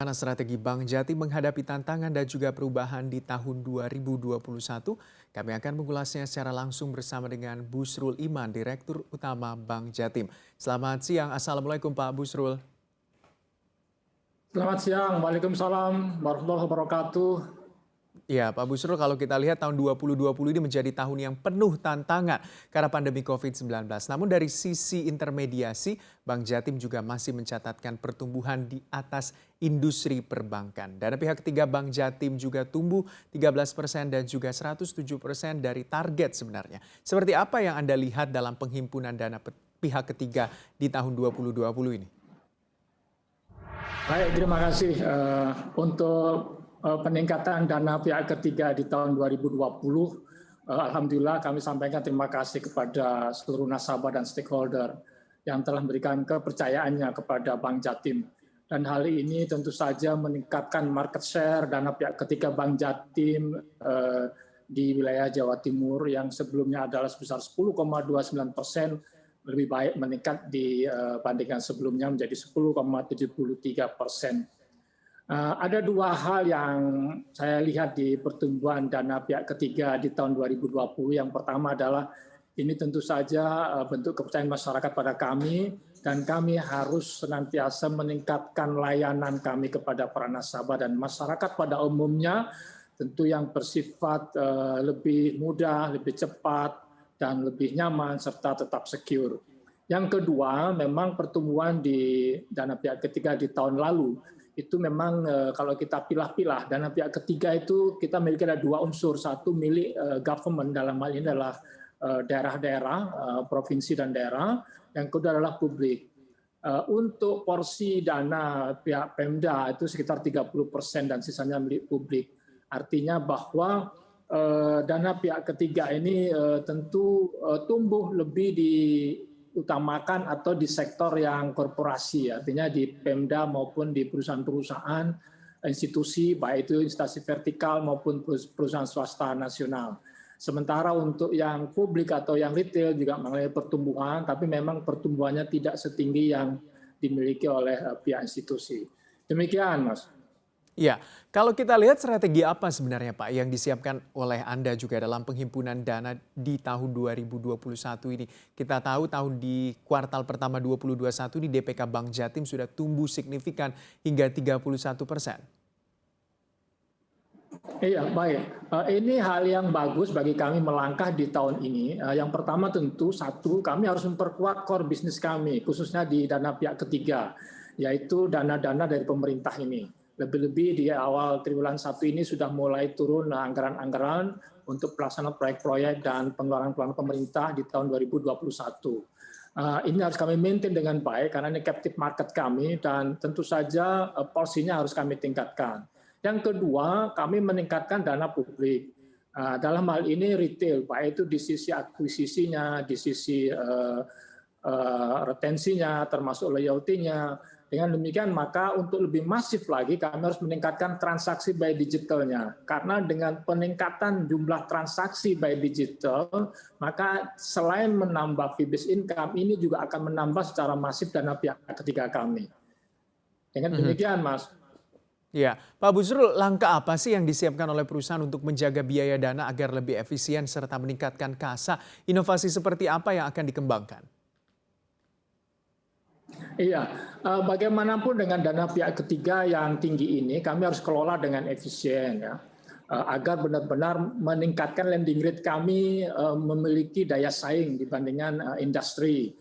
Karena strategi Bank Jatim menghadapi tantangan dan juga perubahan di tahun 2021, kami akan mengulasnya secara langsung bersama dengan Busrul Iman, Direktur Utama Bank Jatim. Selamat siang, Assalamualaikum Pak Busrul. Selamat siang, Waalaikumsalam warahmatullahi wabarakatuh. Ya, Pak Busrul, kalau kita lihat tahun 2020 ini menjadi tahun yang penuh tantangan karena pandemi COVID-19. Namun dari sisi intermediasi, Bank Jatim juga masih mencatatkan pertumbuhan di atas industri perbankan. Dana pihak ketiga Bank Jatim juga tumbuh 13% dan juga 107% dari target sebenarnya. Seperti apa yang Anda lihat dalam penghimpunan dana pihak ketiga di tahun 2020 ini? Baik, terima kasih untuk peningkatan dana pihak ketiga di tahun 2020. Alhamdulillah kami sampaikan terima kasih kepada seluruh nasabah dan stakeholder yang telah memberikan kepercayaannya kepada Bank Jatim. Dan hal ini tentu saja meningkatkan market share dana pihak ketiga Bank Jatim di wilayah Jawa Timur yang sebelumnya adalah sebesar 10,29%, lebih baik meningkat dibandingkan sebelumnya menjadi 10,73%. Ada dua hal yang saya lihat di pertumbuhan dana pihak ketiga di tahun 2020. Yang pertama adalah ini tentu saja bentuk kepercayaan masyarakat pada kami dan kami harus senantiasa meningkatkan layanan kami kepada para nasabah dan masyarakat pada umumnya, tentu yang bersifat lebih mudah, lebih cepat, dan lebih nyaman serta tetap secure. Yang kedua, memang pertumbuhan di dana pihak ketiga di tahun lalu itu memang kalau kita pilah-pilah, dana pihak ketiga itu kita miliki ada dua unsur. Satu milik government, dalam hal ini adalah daerah-daerah, provinsi dan daerah. Yang kedua adalah publik. Untuk porsi dana pihak Pemda itu sekitar 30% dan sisanya milik publik. Artinya bahwa dana pihak ketiga ini tentu tumbuh lebih diutamakan atau di sektor yang korporasi, artinya di Pemda maupun di perusahaan-perusahaan, institusi, baik itu instansi vertikal maupun perusahaan swasta nasional. Sementara untuk yang publik atau yang retail juga mengalami pertumbuhan, tapi memang pertumbuhannya tidak setinggi yang dimiliki oleh pihak institusi. Demikian, Mas. Ya, kalau kita lihat strategi apa sebenarnya Pak yang disiapkan oleh Anda juga dalam penghimpunan dana di tahun 2021 ini? Kita tahu tahun di kuartal pertama 2021 di DPK Bank Jatim sudah tumbuh signifikan hingga 31%. Iya, baik. Ini hal yang bagus bagi kami melangkah di tahun ini. Yang pertama tentu satu, kami harus memperkuat core bisnis kami, khususnya di dana pihak ketiga, yaitu dana-dana dari pemerintah ini. Lebih-lebih di awal triwulan 1 ini sudah mulai turun anggaran-anggaran untuk pelaksanaan proyek-proyek dan pengeluaran pemerintah di tahun 2021. Ini harus kami maintain dengan baik karena ini captive market kami dan tentu saja porsinya harus kami tingkatkan. Yang kedua, kami meningkatkan dana publik. Dalam hal ini retail, baik itu di sisi akuisisinya, di sisi retensinya, termasuk loyalty-nya. Dengan demikian, maka untuk lebih masif lagi, kami harus meningkatkan transaksi by digitalnya. Karena dengan peningkatan jumlah transaksi by digital, maka selain menambah fee-based income, ini juga akan menambah secara masif dana pihak ketiga kami. Dengan demikian, Mas. Ya, Pak Busrul, langkah apa sih yang disiapkan oleh perusahaan untuk menjaga biaya dana agar lebih efisien serta meningkatkan kasa? Inovasi seperti apa yang akan dikembangkan? Iya, bagaimanapun dengan dana pihak ketiga yang tinggi ini, kami harus kelola dengan efisien ya, agar benar-benar meningkatkan lending rate kami memiliki daya saing dibandingkan industri.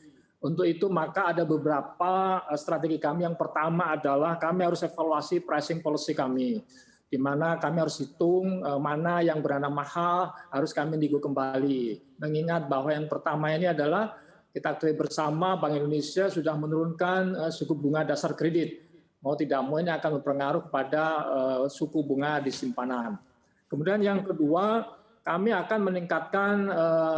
Untuk itu maka ada beberapa strategi kami. Yang pertama adalah kami harus evaluasi pricing policy kami, di mana kami harus hitung mana yang berdana mahal harus kami nego kembali. Mengingat bahwa yang pertama ini adalah kita ketahui bersama Bank Indonesia sudah menurunkan suku bunga dasar kredit. Mau tidak mau ini akan berpengaruh pada suku bunga di simpanan. Kemudian yang kedua, kami akan meningkatkan,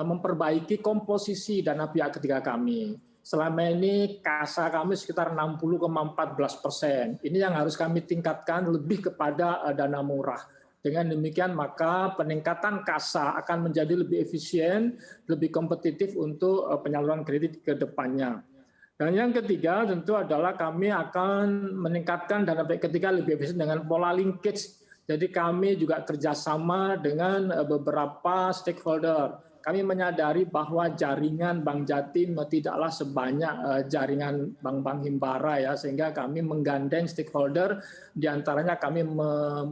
memperbaiki komposisi dana pihak ketiga kami. Selama ini kasa kami sekitar 60,14%. Ini yang harus kami tingkatkan lebih kepada dana murah. Dengan demikian maka peningkatan kasa akan menjadi lebih efisien, lebih kompetitif untuk penyaluran kredit ke depannya. Dan yang ketiga tentu adalah kami akan meningkatkan dana pihak ketiga lebih efisien dengan pola linkage. Jadi kami juga kerjasama dengan beberapa stakeholder. Kami menyadari bahwa jaringan Bank Jatim tidaklah sebanyak jaringan bank-bank himbara ya, sehingga kami menggandeng stakeholder, diantaranya kami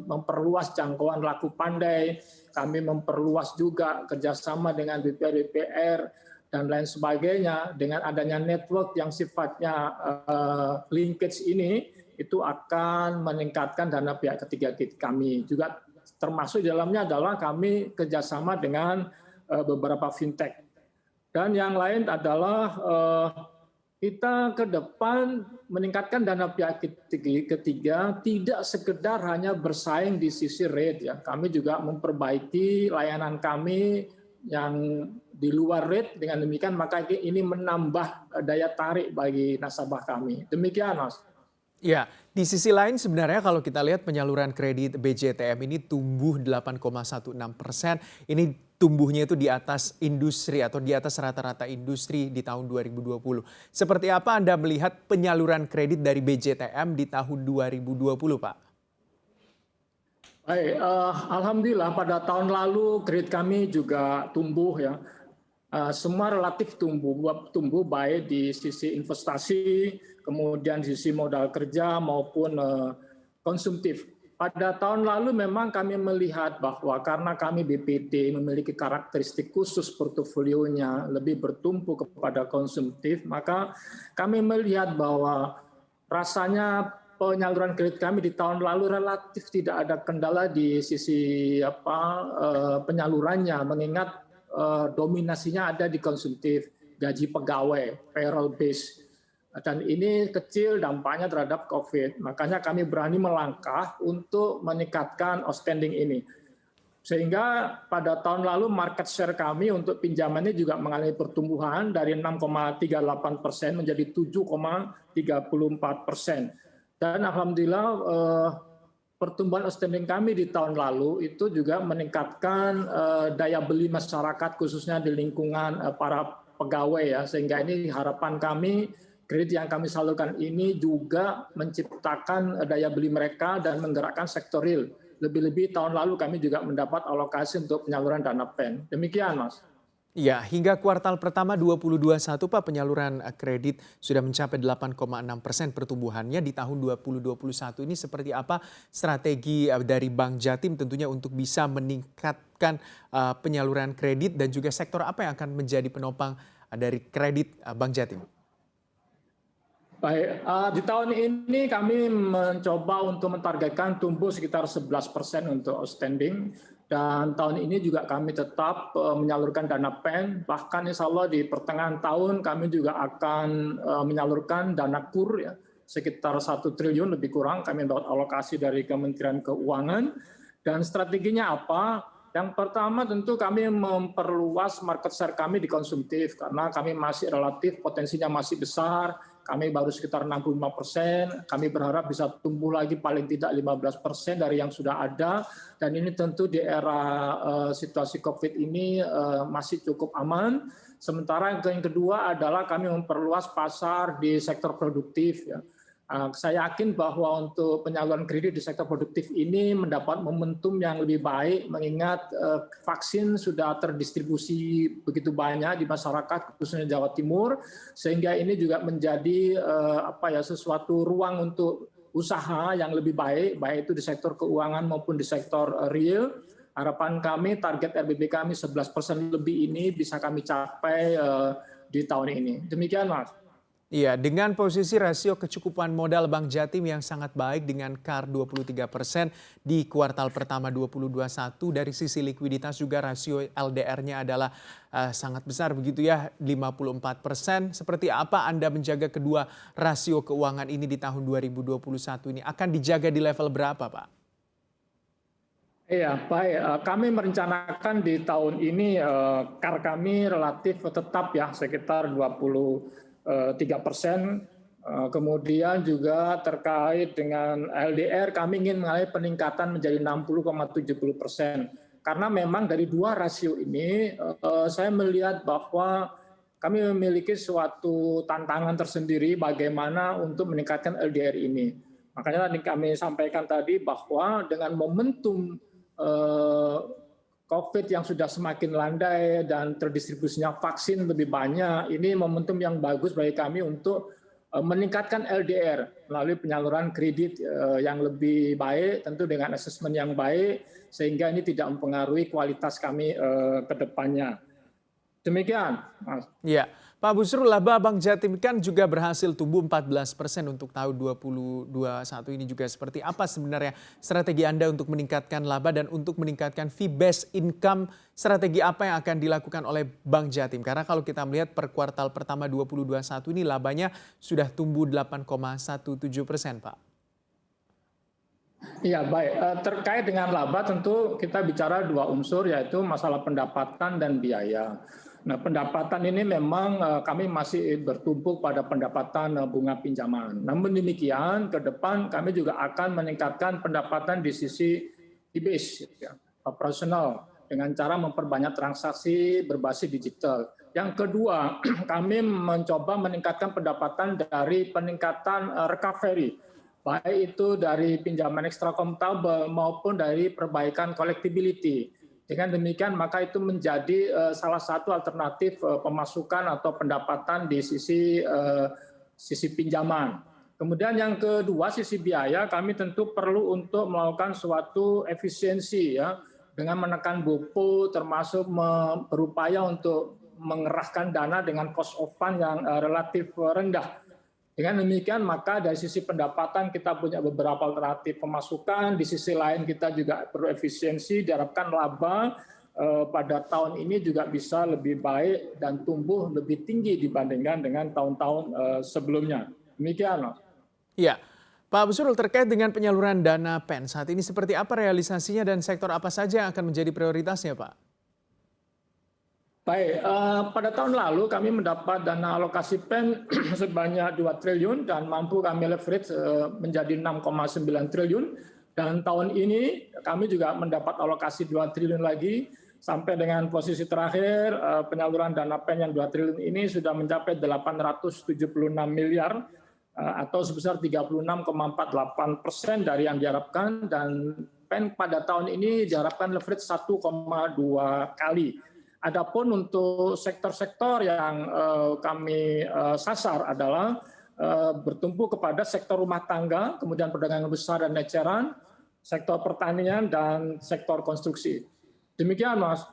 memperluas jangkauan laku pandai, kami memperluas juga kerjasama dengan BPR dan lain sebagainya. Dengan adanya network yang sifatnya linkage ini, itu akan meningkatkan dana pihak ketiga kami. Juga termasuk di dalamnya adalah kami kerjasama dengan beberapa fintech. Dan yang lain adalah kita ke depan meningkatkan dana pihak ketiga tidak sekedar hanya bersaing di sisi rate ya. Kami juga memperbaiki layanan kami yang di luar rate, dengan demikian maka ini menambah daya tarik bagi nasabah kami. Demikian Mas. Ya, di sisi lain sebenarnya kalau kita lihat penyaluran kredit BJTM ini tumbuh 8,16%. Ini tumbuhnya itu di atas industri atau di atas rata-rata industri di tahun 2020. Seperti apa Anda melihat penyaluran kredit dari BJTM di tahun 2020, Pak? Baik, alhamdulillah pada tahun lalu kredit kami juga tumbuh ya. Semua relatif tumbuh baik di sisi investasi, kemudian di sisi modal kerja maupun konsumtif. Pada tahun lalu memang kami melihat bahwa karena kami BPT memiliki karakteristik khusus portofolionya lebih bertumpu kepada konsumtif, maka kami melihat bahwa rasanya penyaluran kredit kami di tahun lalu relatif tidak ada kendala di sisi penyalurannya, mengingat dominasinya ada di konsumtif, gaji pegawai, payroll base. Dan ini kecil dampaknya terhadap COVID. Makanya kami berani melangkah untuk meningkatkan outstanding ini. Sehingga pada tahun lalu market share kami untuk pinjaman ini juga mengalami pertumbuhan dari 6,38% menjadi 7,34%. Dan alhamdulillah pertumbuhan outstanding kami di tahun lalu itu juga meningkatkan daya beli masyarakat khususnya di lingkungan para pegawai ya, sehingga ini harapan kami kredit yang kami salurkan ini juga menciptakan daya beli mereka dan menggerakkan sektor real. Lebih-lebih tahun lalu kami juga mendapat alokasi untuk penyaluran dana PEN. Demikian Mas. Ya, hingga kuartal pertama 2021 Pak, penyaluran kredit sudah mencapai 8,6% pertumbuhannya. Di tahun 2021 ini seperti apa strategi dari Bank Jatim tentunya untuk bisa meningkatkan penyaluran kredit dan juga sektor apa yang akan menjadi penopang dari kredit Bank Jatim? Baik, di tahun ini kami mencoba untuk mentargetkan tumbuh sekitar 11% untuk outstanding. Dan tahun ini juga kami tetap menyalurkan dana PEN, bahkan insya Allah di pertengahan tahun kami juga akan menyalurkan dana KUR ya, sekitar 1 triliun lebih kurang kami dapat alokasi dari Kementerian Keuangan. Dan strateginya apa? Yang pertama tentu kami memperluas market share kami di konsumtif, karena kami masih relatif potensinya masih besar. Kami baru sekitar 65%, kami berharap bisa tumbuh lagi paling tidak 15% dari yang sudah ada, dan ini tentu di era situasi COVID ini masih cukup aman. Sementara yang kedua adalah kami memperluas pasar di sektor produktif. Ya. Saya yakin bahwa untuk penyaluran kredit di sektor produktif ini mendapat momentum yang lebih baik, mengingat vaksin sudah terdistribusi begitu banyak di masyarakat, khususnya Jawa Timur, sehingga ini juga menjadi sesuatu ruang untuk usaha yang lebih baik, baik itu di sektor keuangan maupun di sektor real. Harapan kami, target RBB kami 11% lebih ini bisa kami capai di tahun ini. Demikian, Mas. Iya, dengan posisi rasio kecukupan modal Bank Jatim yang sangat baik dengan KAR 23% di kuartal pertama 2021, dari sisi likuiditas juga rasio LDR-nya adalah sangat besar begitu ya, 54%. Seperti apa Anda menjaga kedua rasio keuangan ini di tahun 2021 ini? Akan dijaga di level berapa, Pak? Iya, baik. Kami merencanakan di tahun ini KAR kami relatif tetap ya, sekitar 23%. Kemudian juga terkait dengan LDR, kami ingin mengalami peningkatan menjadi 60,70%. Karena memang dari dua rasio ini, saya melihat bahwa kami memiliki suatu tantangan tersendiri bagaimana untuk meningkatkan LDR ini. Makanya tadi kami sampaikan tadi bahwa dengan momentum COVID yang sudah semakin landai dan terdistribusinya vaksin lebih banyak, ini momentum yang bagus bagi kami untuk meningkatkan LDR melalui penyaluran kredit yang lebih baik, tentu dengan asesmen yang baik, sehingga ini tidak mempengaruhi kualitas kami ke depannya. Demikian, Mas. Ya, Pak Busrul, laba Bank Jatim kan juga berhasil tumbuh 14% untuk tahun 2021 ini juga. Seperti apa sebenarnya strategi Anda untuk meningkatkan laba dan untuk meningkatkan fee based income, strategi apa yang akan dilakukan oleh Bank Jatim? Karena kalau kita melihat per kuartal pertama 2021 ini labanya sudah tumbuh 8,17%, Pak. Iya, baik. Terkait dengan laba tentu kita bicara dua unsur, yaitu masalah pendapatan dan biaya. Nah, pendapatan ini memang kami masih bertumpu pada pendapatan bunga pinjaman. Namun demikian, ke depan kami juga akan meningkatkan pendapatan di sisi fee-based, ya, operasional, dengan cara memperbanyak transaksi berbasis digital. Yang kedua, kami mencoba meningkatkan pendapatan dari peningkatan recovery, baik itu dari pinjaman ekstrakomutabel maupun dari perbaikan collectibility. Dengan demikian maka itu menjadi salah satu alternatif pemasukan atau pendapatan di sisi pinjaman. Kemudian yang kedua, sisi biaya, kami tentu perlu untuk melakukan suatu efisiensi, ya, dengan menekan BOPO, termasuk berupaya untuk mengerahkan dana dengan cost of fund yang relatif rendah. Dengan demikian maka dari sisi pendapatan kita punya beberapa alternatif pemasukan, di sisi lain kita juga perlu efisiensi, diharapkan laba pada tahun ini juga bisa lebih baik dan tumbuh lebih tinggi dibandingkan dengan tahun-tahun sebelumnya. Demikian. Iya, Pak Busrul, terkait dengan penyaluran dana PEN saat ini seperti apa realisasinya dan sektor apa saja yang akan menjadi prioritasnya, Pak? Baik, pada tahun lalu kami mendapat dana alokasi PEN sebanyak 2 triliun dan mampu kami leverage menjadi 6,9 triliun. Dan tahun ini kami juga mendapat alokasi 2 triliun lagi, sampai dengan posisi terakhir penyaluran dana PEN yang 2 triliun ini sudah mencapai 876 miliar atau sebesar 36,48% dari yang diharapkan, dan PEN pada tahun ini diharapkan leverage 1,2 kali. Adapun untuk sektor-sektor yang kami sasar adalah bertumpu kepada sektor rumah tangga, kemudian perdagangan besar dan eceran, sektor pertanian, dan sektor konstruksi. Demikian, Mas.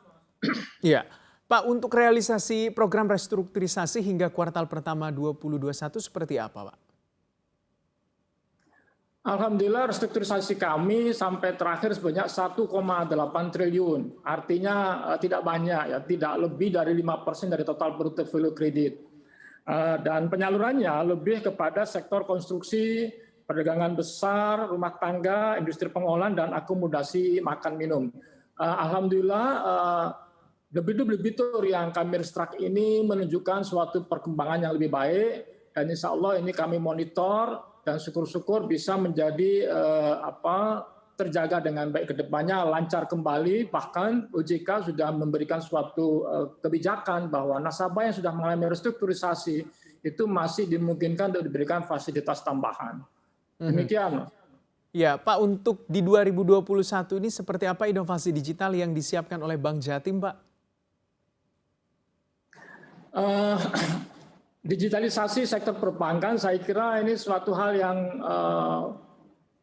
Iya. Pak, untuk realisasi program restrukturisasi hingga kuartal pertama 2021 seperti apa, Pak? Alhamdulillah restrukturisasi kami sampai terakhir sebanyak 1,8 triliun. Artinya tidak banyak, ya, tidak lebih dari 5% dari total portofolio kredit. Dan penyalurannya lebih kepada sektor konstruksi, perdagangan besar, rumah tangga, industri pengolahan, dan akomodasi makan minum. Alhamdulillah debitur-debitur yang kami restruct ini menunjukkan suatu perkembangan yang lebih baik, dan insya Allah ini kami monitor dan syukur-syukur bisa menjadi terjaga dengan baik ke depannya, lancar kembali. Bahkan OJK sudah memberikan suatu kebijakan bahwa nasabah yang sudah mengalami restrukturisasi itu masih dimungkinkan untuk diberikan fasilitas tambahan. Demikian. Ya, Pak, untuk di 2021 ini seperti apa inovasi digital yang disiapkan oleh Bank Jatim, Pak? Digitalisasi sektor perbankan saya kira ini suatu hal yang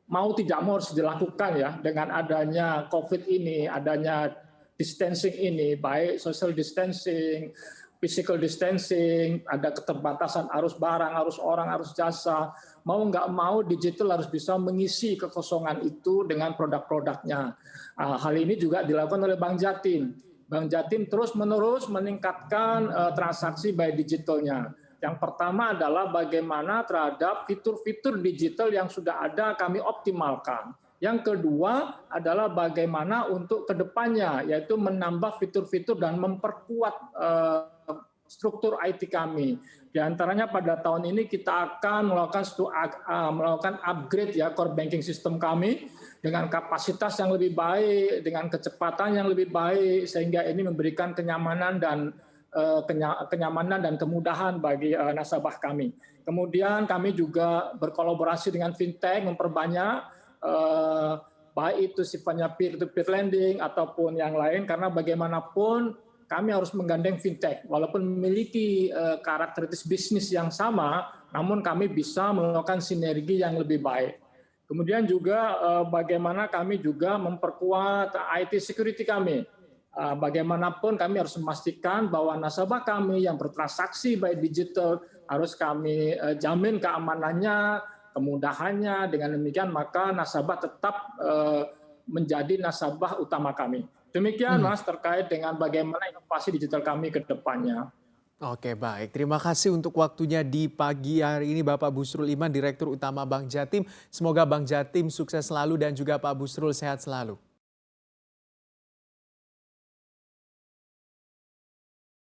mau tidak mau harus dilakukan, ya, dengan adanya COVID ini, adanya distancing ini, baik social distancing, physical distancing, ada keterbatasan arus barang, arus orang, arus jasa. Mau nggak mau digital harus bisa mengisi kekosongan itu dengan produk-produknya. Hal ini juga dilakukan oleh Bank Jatim. Bank Jatim terus-menerus meningkatkan transaksi by digitalnya. Yang pertama adalah bagaimana terhadap fitur-fitur digital yang sudah ada kami optimalkan. Yang kedua adalah bagaimana untuk kedepannya, yaitu menambah fitur-fitur dan memperkuat struktur IT kami. Di antaranya pada tahun ini kita akan melakukan upgrade, ya, core banking system kami dengan kapasitas yang lebih baik, dengan kecepatan yang lebih baik, sehingga ini memberikan kenyamanan dan kenyamanan dan kemudahan bagi nasabah kami. Kemudian kami juga berkolaborasi dengan fintech memperbanyak baik itu sifatnya peer-to-peer lending ataupun yang lain, karena bagaimanapun kami harus menggandeng fintech. Walaupun memiliki karakteristik bisnis yang sama, namun kami bisa melakukan sinergi yang lebih baik. Kemudian juga bagaimana kami juga memperkuat IT security kami. Bagaimanapun kami harus memastikan bahwa nasabah kami yang bertransaksi by digital harus kami jamin keamanannya, kemudahannya. Dengan demikian maka nasabah tetap menjadi nasabah utama kami. Demikian Mas terkait dengan bagaimana inovasi digital kami ke depannya. Oke, baik. Terima kasih untuk waktunya di pagi hari ini Bapak Busrul Iman, Direktur Utama Bank Jatim. Semoga Bank Jatim sukses selalu dan juga Pak Busrul sehat selalu.